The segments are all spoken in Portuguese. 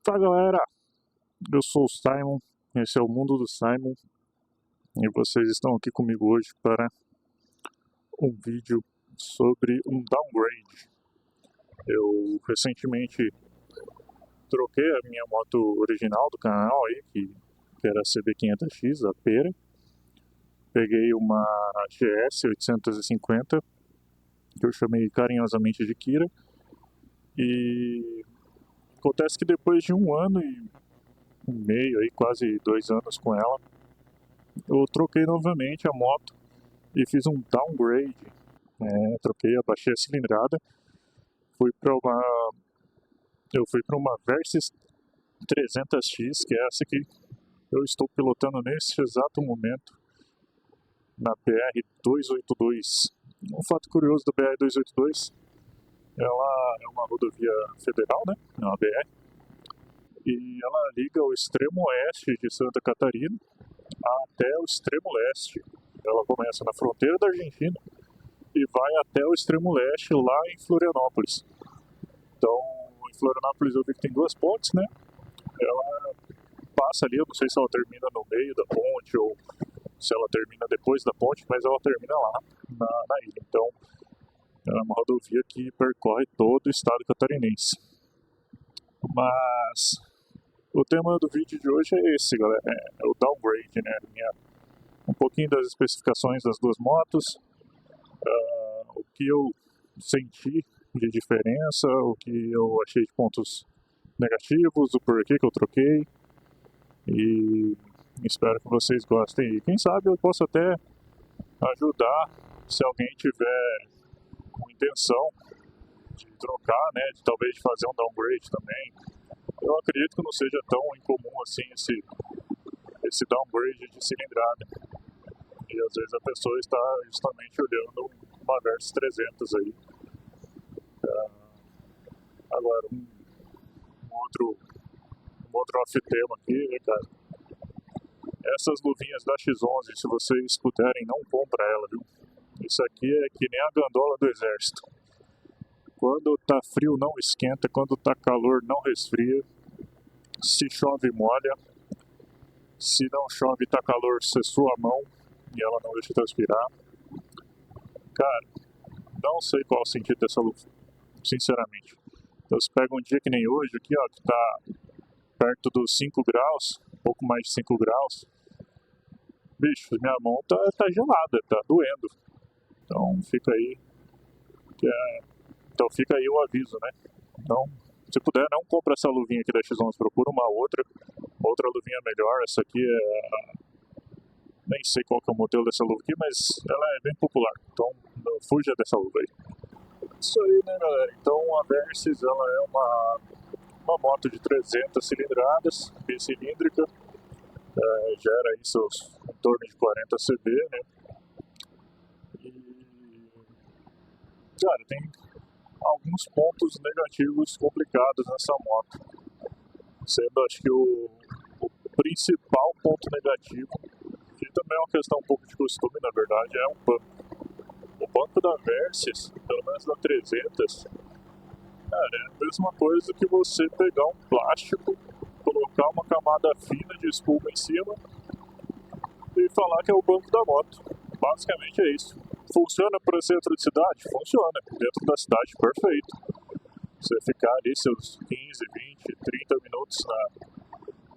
Opa, galera, eu sou o Simon, esse é o Mundo do Simon e vocês estão aqui comigo hoje para um vídeo sobre um downgrade. Eu recentemente troquei a minha moto original do canal aí, que era a CB500X, a Pera. Peguei uma GS 850, que eu chamei carinhosamente de Kira, e acontece que depois de 1 ano e meio, aí, quase 2 anos com ela, eu troquei novamente a moto e fiz um downgrade. Troquei, abaixei a cilindrada, eu fui para uma Versys 300X, que é essa que eu estou pilotando nesse exato momento na BR-282. Um fato curioso da BR-282, ela é uma rodovia federal, né? É uma BR, e ela liga o extremo oeste de Santa Catarina até o extremo leste. Ela começa na fronteira da Argentina e vai até o extremo leste, lá em Florianópolis. Então, em Florianópolis eu vi que tem 2 pontes, né? Ela passa ali, eu não sei se ela termina no meio da ponte ou se ela termina depois da ponte, mas ela termina lá na ilha. Então, ela é uma rodovia que percorre todo o estado catarinense. Mas o tema do vídeo de hoje é esse, galera, é o downgrade, né? Um pouquinho das especificações das 2 motos, o que eu senti de diferença, o que eu achei de pontos negativos, o porquê que eu troquei, e espero que vocês gostem. E quem sabe eu posso até ajudar se alguém tiver com intenção de trocar, né, de talvez de fazer um downgrade também. Eu acredito que não seja tão incomum assim esse downgrade de cilindrada. E às vezes a pessoa está justamente olhando uma Versys 300 aí. Agora, um outro off-tema aqui, né, cara? Essas luvinhas da X11, se vocês puderem, não compra ela, viu? Isso aqui é que nem a gandola do exército. Quando tá frio não esquenta, quando tá calor não resfria. Se chove molha, se não chove tá calor, você sua a mão e ela não deixa transpirar. Cara, não sei qual o sentido dessa luva, sinceramente. Então, se pega um dia que nem hoje aqui, ó, que tá perto dos 5 graus, um pouco mais de 5 graus, bicho, minha mão tá gelada, tá doendo. Então fica aí, então fica aí o aviso, né? Então, se puder, não compra essa luvinha aqui da X11, procura uma outra luvinha melhor. Essa aqui nem sei qual que é o modelo dessa luva aqui, mas ela é bem popular, então fuja dessa luva aí. Isso aí, né, galera? Então a Versys, ela é uma moto de 300 cilindradas, bicilíndrica, gera aí seus em torno de 40 CV, né? E, cara, tem alguns pontos negativos complicados nessa moto, sendo acho que o principal ponto negativo, que também é uma questão um pouco de costume, na verdade, é um banco. O banco da Versys, pelo menos da 300, cara, é a mesma coisa que você pegar um plástico, colocar uma camada fina de espuma em cima e falar que é o banco da moto. Basicamente é isso. Funciona para centro de cidade? Funciona. Dentro da cidade, perfeito. Você ficar ali seus 15, 20, 30 minutos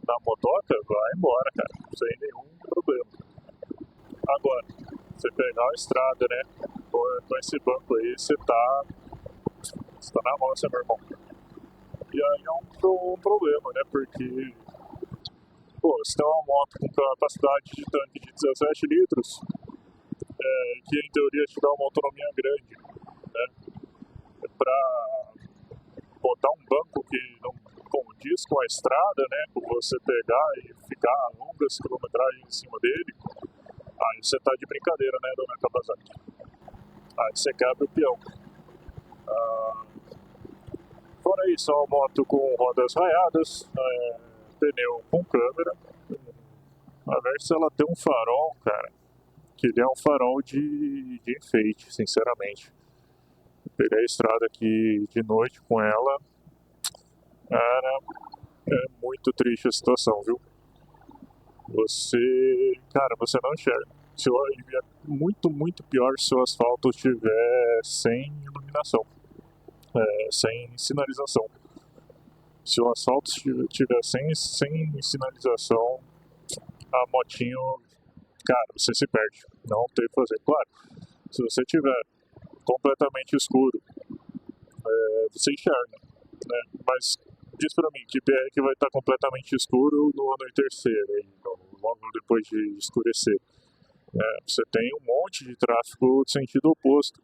na motoca, vai embora, cara, sem nenhum problema. Agora, você pegar a estrada, né, com esse banco aí, você tá na roça, meu irmão. E aí é um problema, né, porque, pô, você tem uma moto com capacidade de tanque de 17 litros, que em teoria te dá uma autonomia grande, né, pra botar um banco que não condiz com a estrada, né, com você pegar e ficar a longas quilometragens em cima dele, aí você tá de brincadeira, né, dona Kawasaki? Aí você quebra o peão. Fora isso, é uma moto com rodas raiadas, pneu com câmera. A Versys, ela tem um farol, cara, que ele é um farol de enfeite, sinceramente. Eu peguei a estrada aqui de noite com ela, cara, é muito triste a situação, viu? Você não enxerga. É muito, muito pior se o asfalto estiver sem iluminação, sem sinalização. Se o asfalto estiver sem sinalização, a motinho, cara, você se perde. Não tem o que fazer. Claro, se você tiver completamente escuro, você enxerga, né? Mas diz pra mim, que BR que vai estar completamente escuro no anoitecer, logo depois de escurecer. Você tem um monte de tráfego de sentido oposto.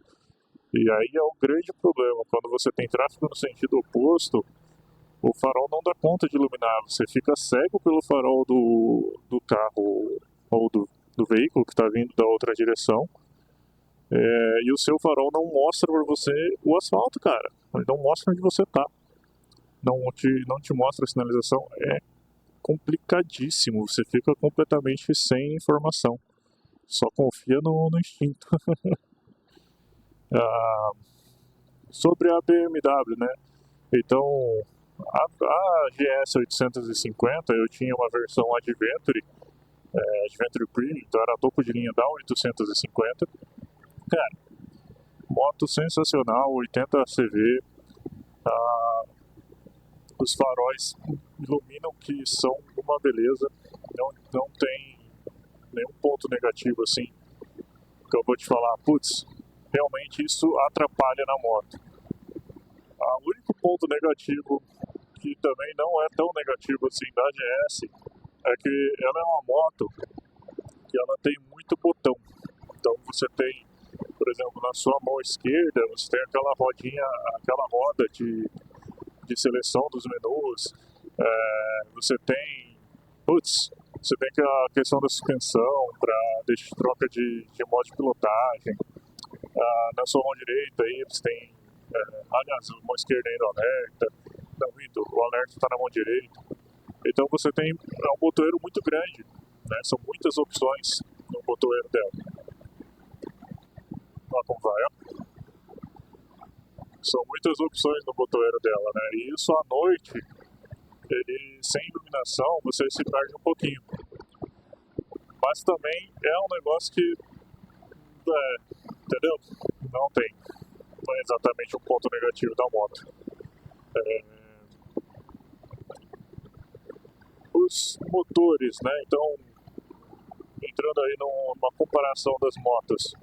E aí é o grande problema. Quando você tem tráfego no sentido oposto, o farol não dá conta de iluminar. Você fica cego pelo farol do carro ou do veículo que está vindo da outra direção. E o seu farol não mostra para você o asfalto, cara. Ele não mostra onde você tá. Não te mostra a sinalização. É complicadíssimo. Você fica completamente sem informação. Só confia no instinto. Sobre a BMW, né? Então, a GS 850, eu tinha uma versão Adventure Premium, então era topo de linha da 850. Cara, moto sensacional, 80 CV. Os faróis iluminam que são uma beleza. Não tem nenhum ponto negativo assim que eu vou te falar, putz, realmente isso atrapalha na moto. O único ponto negativo, que também não é tão negativo assim da GS, é que ela é uma moto que ela tem muito botão. Então você tem, por exemplo, na sua mão esquerda, você tem aquela roda de seleção dos menus. Você tem a questão da suspensão para troca de modo de pilotagem. Na sua mão direita aí você tem, aliás, a mão esquerda ainda alerta. Não, o alerta está na mão direita. Então você tem um botoeiro muito grande, né? São muitas opções no botoeiro dela. Olha como vai, ó. São muitas opções no botoeiro dela, né? E isso à noite, ele sem iluminação, você se perde um pouquinho. Mas também é um negócio que, entendeu? Não é exatamente um ponto negativo da moto. Os motores, né? Então, entrando aí numa comparação das motos,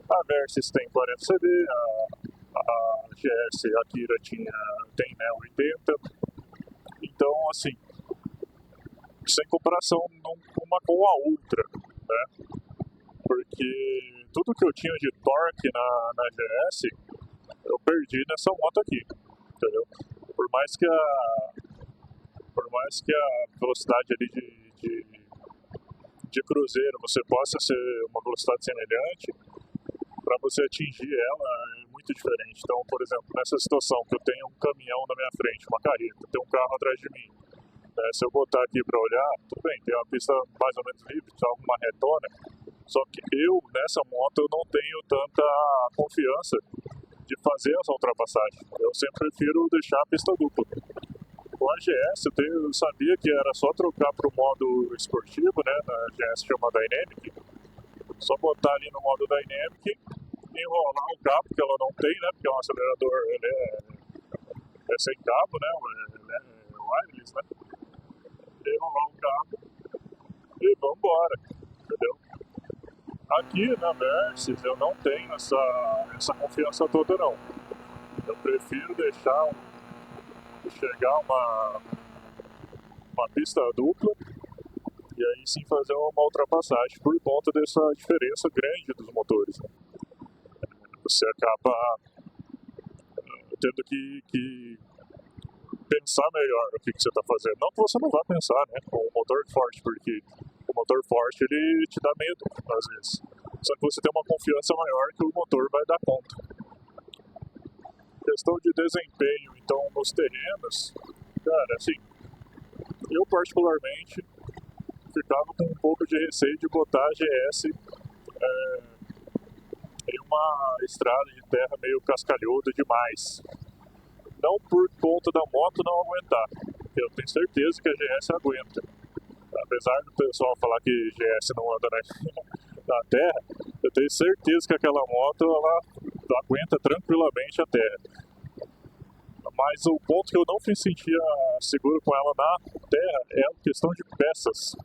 a Versys tem 40 CV, a GS Akira tem, né, 80. Então, assim, sem comparação uma com a outra, né? Porque tudo que eu tinha de torque na GS, eu perdi nessa moto aqui, entendeu? Por mais que a velocidade ali de cruzeiro você possa ser uma velocidade semelhante, para você atingir ela é muito diferente. Então, por exemplo, nessa situação que eu tenho um caminhão na minha frente, uma carreta, tem um carro atrás de mim, né? Se eu botar aqui para olhar, tudo bem, tem uma pista mais ou menos livre, só uma retona, só que nessa moto, eu não tenho tanta confiança de fazer essa ultrapassagem. Eu sempre prefiro deixar a pista dupla. Com a GS, eu sabia que era só trocar para o modo esportivo, né? Na GS chama Dynamic. Só botar ali no modo Dynamic, enrolar o cabo, que ela não tem, né? Porque é um acelerador, ele é sem cabo, né? Ele é wireless, né? Enrolar o cabo e vambora, entendeu? Aqui na Versys eu não tenho essa confiança toda, não. Eu prefiro chegar uma pista dupla e aí sim fazer uma ultrapassagem por conta dessa diferença grande dos motores, né? Você acaba tendo que pensar melhor o que você está fazendo. Não que você não vá pensar, né, com o motor forte, porque o motor forte ele te dá medo às vezes. Só que você tem uma confiança maior que o motor vai dar conta. Questão de desempenho, então, nos terrenos, cara, assim, eu particularmente ficava com um pouco de receio de botar a GS em uma estrada de terra meio cascalhuda demais. Não por conta da moto não aguentar, Eu tenho certeza que a GS aguenta. Apesar do pessoal falar que GS não anda na terra, eu tenho certeza que aquela moto ela aguenta tranquilamente a terra. Mas o ponto que eu não me sentia seguro com ela na terra é a questão de peças.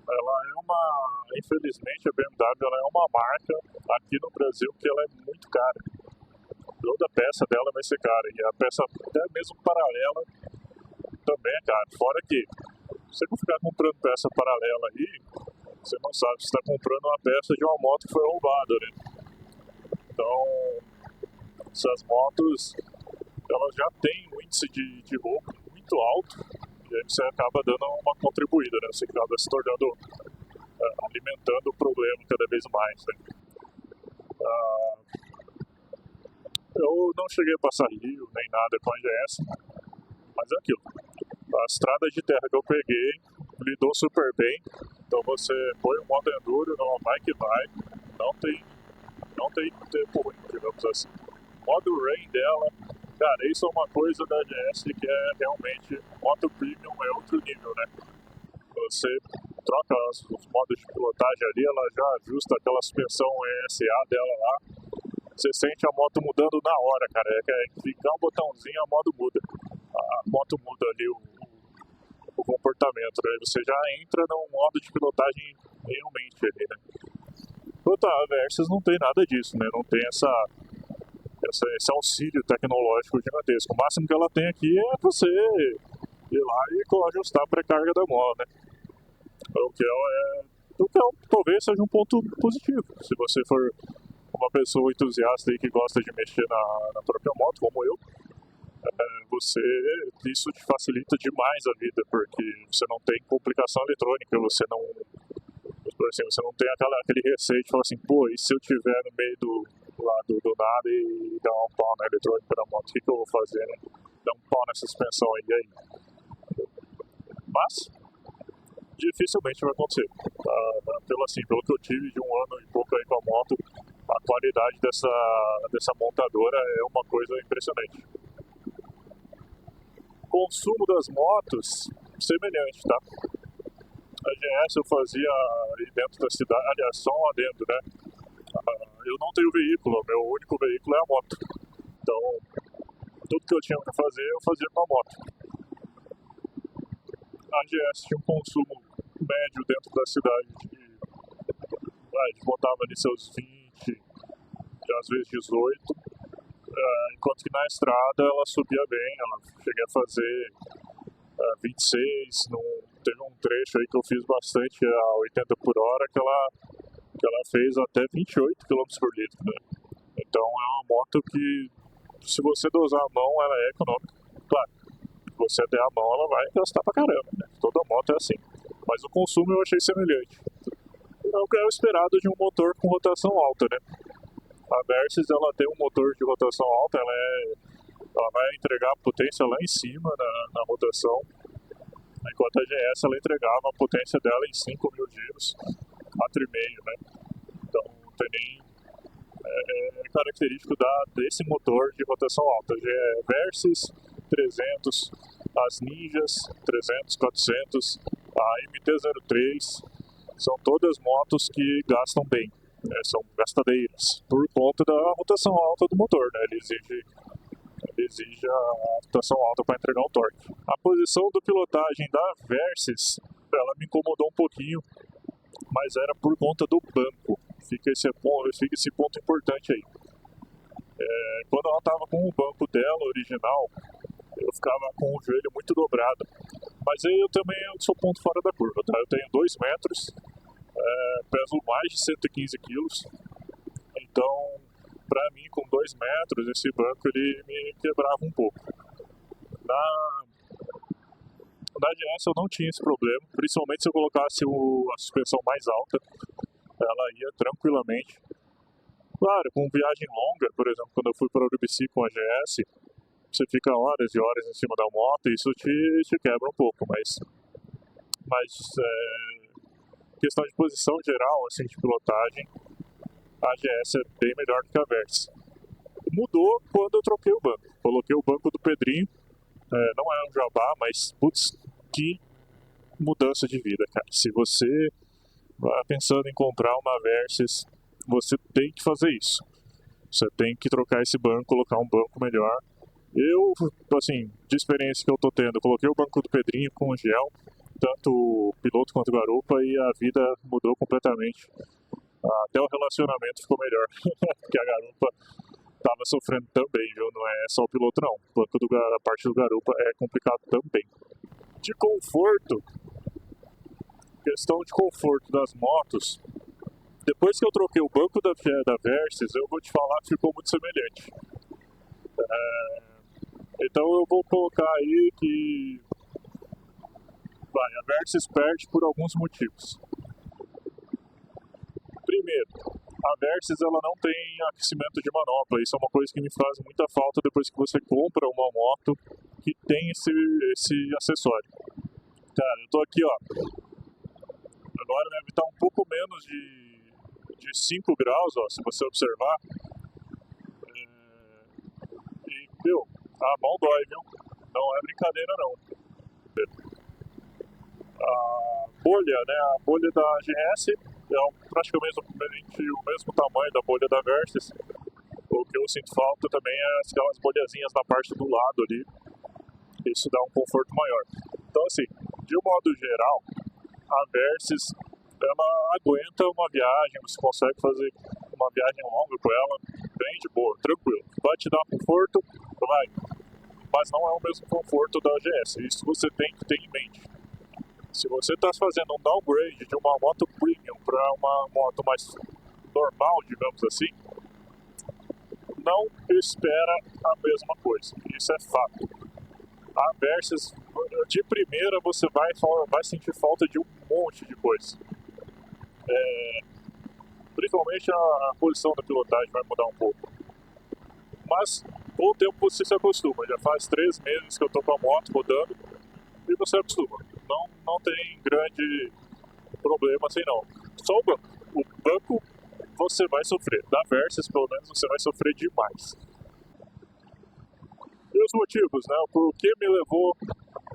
Ela é infelizmente a BMW ela é uma marca aqui no Brasil que ela é muito cara. Toda peça dela vai ser cara e a peça até mesmo paralela também é cara. Fora que você não ficar comprando peça paralela aí, você não sabe se está comprando uma peça de uma moto que foi roubada, né? Então, essas motos elas já têm um índice de roubo muito alto e aí você acaba dando uma contribuída, né? Você acaba se tornando, alimentando o problema cada vez mais, né? Eu não cheguei a passar rio nem nada com a GS, mas é aquilo. A estrada de terra que eu peguei lidou super bem, então você põe o modo enduro, não vai que vai, não tem tempo ruim, digamos assim. O modo rain dela, cara, isso é uma coisa da GS que é realmente, moto premium é outro nível, né? Você troca os modos de pilotagem ali, ela já ajusta aquela suspensão ESA dela lá, você sente a moto mudando na hora, cara, é clicar um botãozinho, a moto muda, a moto muda ali o comportamento, né? Você já entra num modo de pilotagem realmente ali, né? Quanto a Versys não tem nada disso, né? Não tem esse auxílio tecnológico gigantesco. O máximo que ela tem aqui é você ir lá e ajustar a pré-carga da moto, né? O que talvez seja um ponto positivo. Se você for uma pessoa entusiasta aí que gosta de mexer na própria moto, como eu, isso te facilita demais a vida, porque você não tem complicação eletrônica, você não, por exemplo, você não tem aquele receio de falar assim, pô, e se eu tiver no meio do nada e dar um pau na eletrônica da moto, o que eu vou fazer, né? Dar um pau nessa suspensão aí, e aí? Mas, dificilmente vai acontecer. Pelo que eu tive de um ano e pouco aí com a moto, a qualidade dessa montadora é uma coisa impressionante. Consumo das motos, semelhante, tá? A GS eu fazia aí dentro da cidade, aliás, só lá dentro, né? Eu não tenho veículo, meu único veículo é a moto. Então, tudo que eu tinha que fazer, eu fazia com a moto. A GS tinha um consumo médio dentro da cidade botava ali seus 20, às vezes 18, enquanto que na estrada ela subia bem, ela cheguei a fazer 26, teve um trecho aí que eu fiz bastante a 80 por hora que ela fez até 28 km por litro, né? Então é uma moto que, se você dosar a mão, ela é econômica. Claro, se você der a mão, ela vai gastar pra caramba, né? Toda moto é assim. Mas o consumo eu achei semelhante. É o que é o esperado de um motor com rotação alta, né? A Versys, ela tem um motor de rotação alta, ela vai entregar a potência lá em cima na rotação, enquanto a GS ela entregava a potência dela em 5.000 giros, 4,5, né? Então tem nem característico desse motor de rotação alta. Versys 300, as Ninjas 300, 400, a MT-03, são todas motos que gastam bem, né? São gastadeiras, por conta da rotação alta do motor, né? Ele exige a rotação alta para entregar um torque. A posição do pilotagem da Versys, ela me incomodou um pouquinho, mas era por conta do banco. Fica esse ponto importante aí. Quando ela estava com o banco dela original, eu ficava com o joelho muito dobrado. Mas aí eu também sou ponto fora da curva, tá? Eu tenho 2 metros, peso mais de 115 quilos. Então, pra mim, com 2 metros, esse banco ele me quebrava um pouco. Na GS eu não tinha esse problema, principalmente se eu colocasse a suspensão mais alta, ela ia tranquilamente. Claro, com viagem longa, por exemplo, quando eu fui para Urubici com a GS, você fica horas e horas em cima da moto e isso te quebra um pouco, mas questão de posição geral, assim, de pilotagem, a GS é bem melhor do que a Versys. Mudou quando eu troquei o banco. Coloquei o banco do Pedrinho, Não é um jabá, mas putz, que mudança de vida, cara. Se você vai pensando em comprar uma Versys, você tem que fazer isso. Você tem que trocar esse banco, colocar um banco melhor. Eu, assim, de experiência que eu tô tendo, coloquei o banco do Pedrinho com o gel, tanto o piloto quanto o garupa, e a vida mudou completamente. Até o relacionamento ficou melhor, porque a garupa tava sofrendo também, viu? Não é só o piloto não. O banco a parte do garupa é complicado também. De conforto, questão de conforto das motos, depois que eu troquei o banco da Versys, eu vou te falar que ficou muito semelhante. Então eu vou colocar aí que a Versys perde por alguns motivos. Primeiro, a Versys ela não tem aquecimento de manopla. Isso é uma coisa que me faz muita falta depois que você compra uma moto que tem esse acessório. Cara, eu tô aqui, ó. Agora deve estar um pouco menos de 5 graus, ó, se você observar. E, meu, a mão dói, viu? Não é brincadeira, não. A bolha, né? A bolha da GS é praticamente o mesmo tamanho da bolha da Versys. O que eu sinto falta também é aquelas bolhazinhas na parte do lado ali. Isso dá um conforto maior. Então, assim, de um modo geral, a Versys ela aguenta uma viagem, você consegue fazer uma viagem longa com ela bem de boa, tranquilo. Vai te dar conforto, vai, mas não é o mesmo conforto da GS. Isso você tem que ter em mente. Se você está fazendo um downgrade de uma moto premium para uma moto mais normal, digamos assim, não espera a mesma coisa. Isso é fato. A Versys, de primeira, você vai sentir falta de um monte de coisa. Principalmente a posição da pilotagem vai mudar um pouco. Mas com o tempo você se acostuma. Já faz 3 meses que eu tô com a moto rodando e você acostuma. Não tem grande problema assim não. Só o banco. O banco você vai sofrer. Da Versys, pelo menos, você vai sofrer demais. E os motivos, né? Por que me levou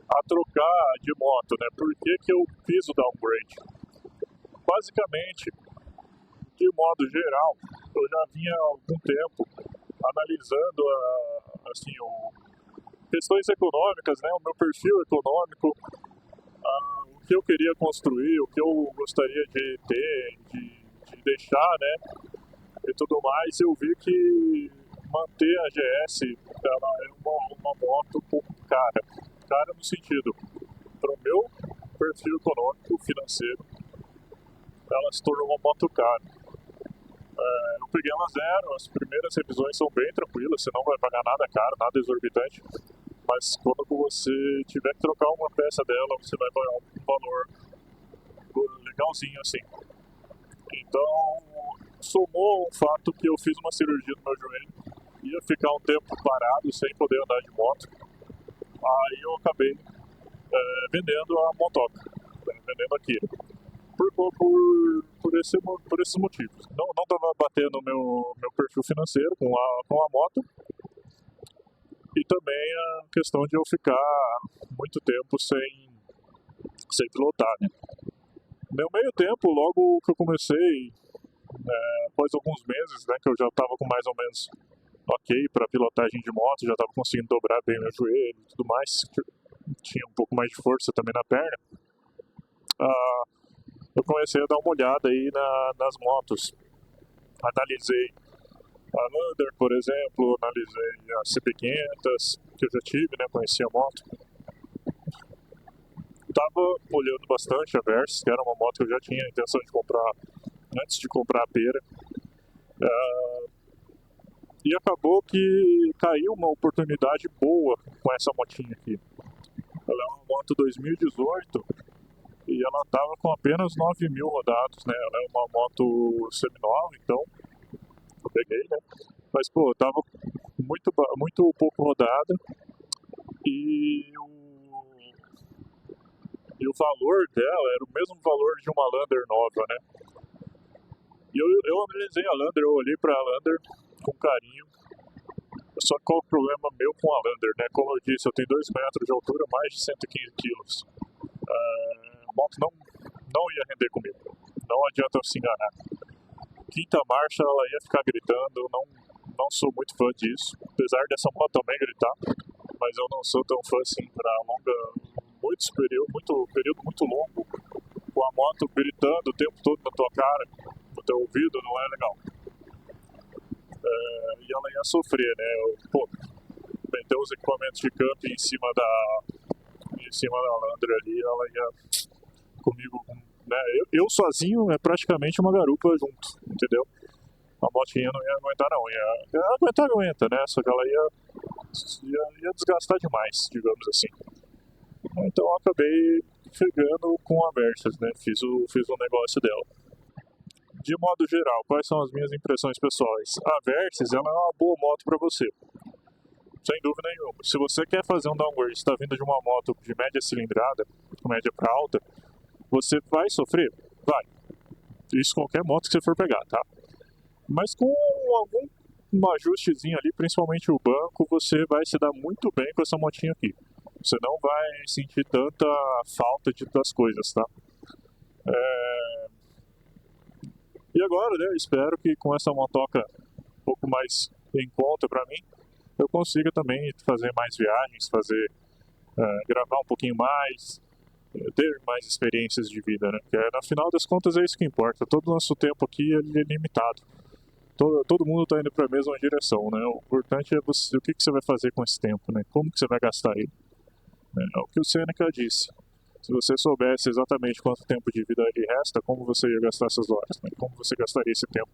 a trocar de moto, né? Por que eu fiz o downgrade? Basicamente, de modo geral, eu já vinha há algum tempo analisando questões econômicas, né? O meu perfil econômico, o que eu queria construir, o que eu gostaria de ter, de deixar, né? E tudo mais. Eu vi que manter a GS ela é uma moto um pouco cara no sentido, para o meu perfil econômico, financeiro, ela se tornou uma moto cara. Eu peguei ela zero, as primeiras revisões são bem tranquilas, você não vai pagar nada caro, nada exorbitante, mas quando você tiver que trocar uma peça dela, você vai pagar um valor legalzinho assim. Então, somou o fato que eu fiz uma cirurgia no meu joelho, ia ficar um tempo parado sem poder andar de moto, aí eu acabei vendendo a motoca, vendendo aquilo. Por esses motivos. Não estava batendo meu perfil financeiro com a moto, e também a questão de eu ficar muito tempo sem pilotar, né? No meio tempo, logo que eu comecei, após alguns meses, né, que eu já estava com mais ou menos ok para pilotagem de moto, já estava conseguindo dobrar bem meu joelho e tudo mais, tinha um pouco mais de força também na perna, eu comecei a dar uma olhada aí nas motos. Analisei a Lander, por exemplo, analisei a CP500, que eu já tive, né, conheci a moto. Tava olhando bastante a Versys, que era uma moto que eu já tinha a intenção de comprar antes de comprar a Pera. E acabou que caiu uma oportunidade boa com essa motinha aqui. Ela é uma moto 2018 e ela tava com apenas 9.000 rodados, né? Ela é uma moto seminova, então eu peguei, né? Mas, pô, tava muito pouco rodada e o valor dela era o mesmo valor de uma Lander nova, né? E eu analisei a Lander, eu olhei pra Lander com carinho Só que qual é o problema meu com a Lander, né? Como eu disse, eu tenho 2 metros de altura, mais de 115 quilos. A moto não ia render comigo. Não adianta eu se enganar. Quinta marcha, ela ia ficar gritando. Eu não sou muito fã disso. Apesar dessa moto também gritar. Mas eu não sou tão fã assim para período muito longo. Com a moto gritando o tempo todo na tua cara, no teu ouvido, não é legal. E ela ia sofrer, né? Meter os equipamentos de camping em cima da Lander ali, ela ia comigo, né? Eu sozinho é praticamente uma garupa junto, entendeu? A motinha não ia aguentar não, aguenta, né? Só que ela ia desgastar demais, digamos assim. Então eu acabei pegando com a Versys, né? Fiz o negócio dela. De modo geral, quais são as minhas impressões pessoais? A Versys, ela é uma boa moto para você. Sem dúvida nenhuma. Se você quer fazer um downgrade, está vindo de uma moto de média cilindrada, média para alta, você vai sofrer? Vai. Isso qualquer moto que você for pegar, tá? Mas com algum ajustezinho ali, principalmente o banco, você vai se dar muito bem com essa motinha aqui. Você não vai sentir tanta falta das coisas, tá? E agora, né, eu espero que com essa motoca um pouco mais em conta para mim, eu consiga também fazer mais viagens, gravar um pouquinho mais, ter mais experiências de vida, né? Porque no final das contas é isso que importa. Todo o nosso tempo aqui ele é limitado. Todo mundo está indo para a mesma direção, né? O importante é o que você vai fazer com esse tempo, né? Como que você vai gastar ele? É o que o Seneca disse. Se você soubesse exatamente quanto tempo de vida lhe resta, como você ia gastar essas horas, né? Como você gastaria esse tempo?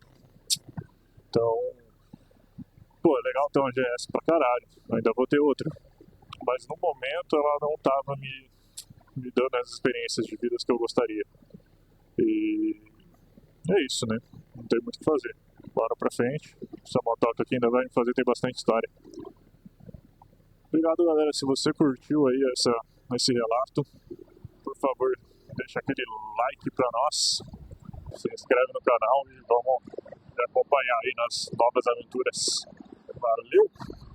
Então, é legal ter uma GS pra caralho. Ainda vou ter outra. Mas no momento ela não tava me dando as experiências de vida que eu gostaria. E é isso, né? Não tem muito o que fazer. Bora pra frente. Essa motoca aqui ainda vai me fazer ter bastante história. Obrigado, galera. Se você curtiu aí esse relato, por favor, deixa aquele like pra nós. Se inscreve no canal e vamos acompanhar aí nas novas aventuras. Valeu!